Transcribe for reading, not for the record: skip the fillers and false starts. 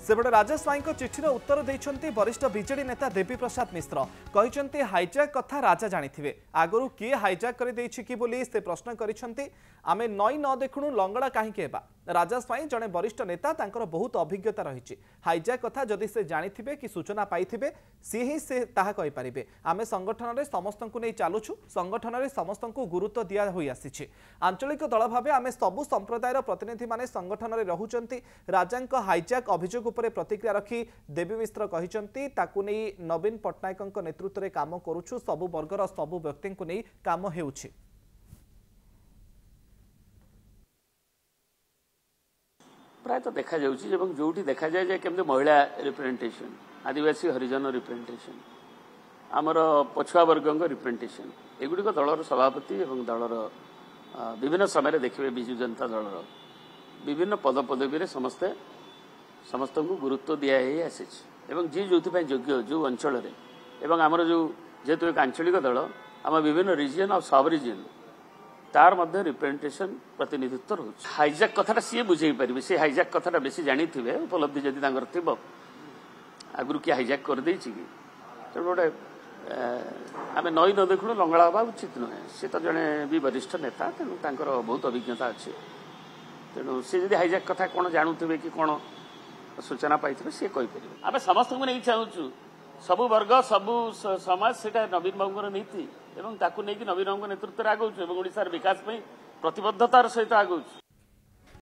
सेपटे राजेश स्वाई चिठीर उत्तर देते वरिष्ठ बीजेडी नेता देवी प्रसाद मिश्र कहते हाइजैक कथा राजा जानी आगु किए हाइजैक कर से प्रश्न कर आमे नई न देखुणु लंगड़ा कहीं राजा स्वाई जड़े वरिष्ठ नेता तांकर बहुत अभिज्ञता रही हाइजैक कथा जदि से जानी कि सूचना पाई सी ही से ताहा कहि पारिबे आमे संगठन में समस्त को नहीं चलुछु संगठन में समस्त को गुरुत्व दिया होई आसीछि आंचलिक दल भाव आमे सबु संप्रदायर प्रतिनिधि माने संगठन में रहुचंती राजांक हाइजैक अभियोग उपरे प्रतिक्रिया रखी देवी मिश्र कहते ताकू नहीं नवीन पट्टनायक नेतृत्व में काम करुछु सबु वर्गर सबु व्यक्ति को नहीं काम हेउछि। प्राय तो देखा जोटी देखा जाए केमती महिला रिप्रेजेंटेशन आदिवासी हरिजन रिप्रेजेंटेशन आमर पछुआ वर्ग रिप्रेजेंटेशन एगुड़िक दलर सभापति और दलर विभिन्न समय देखिए विजु जनता दलर विभिन्न पद पदवी समस्ते समस्त को गुरुत्व दिया आसी जी जो योग्य जो अंचल आमर जो जेहेतु एक आंचलिक दल आम विभिन्न रिजन और सब रिजन तार मध्य रिप्रेजेंटेशन प्रतिनिधित्व रोचे हाइजैक कथा सी बुझे पारे सी हाइजैक कथा बेसी जानी थे उपलब्धि जदि थी आगुरी किए हाइजैक कर दे कि तेणु गोटे आम नई न देखुणु लंगड़ा हवा उचित नुहे सी तो जड़े भी वरिष्ठ नेता तेणु बहुत अभिज्ञता अच्छे तेणु सी जब हाइजैक कथा कौन जानूे कि कौन सूचना पाई सी कहीपर आम समस्त को नहीं चाहूँ सबु वर्ग सबु समाज से नवीन बाबू नीति एवं ताकू नहीं नवीन बाबू नेतृत्व आगौचु ओडिशार विकास प्रतिबद्धतार सहित आगौचु।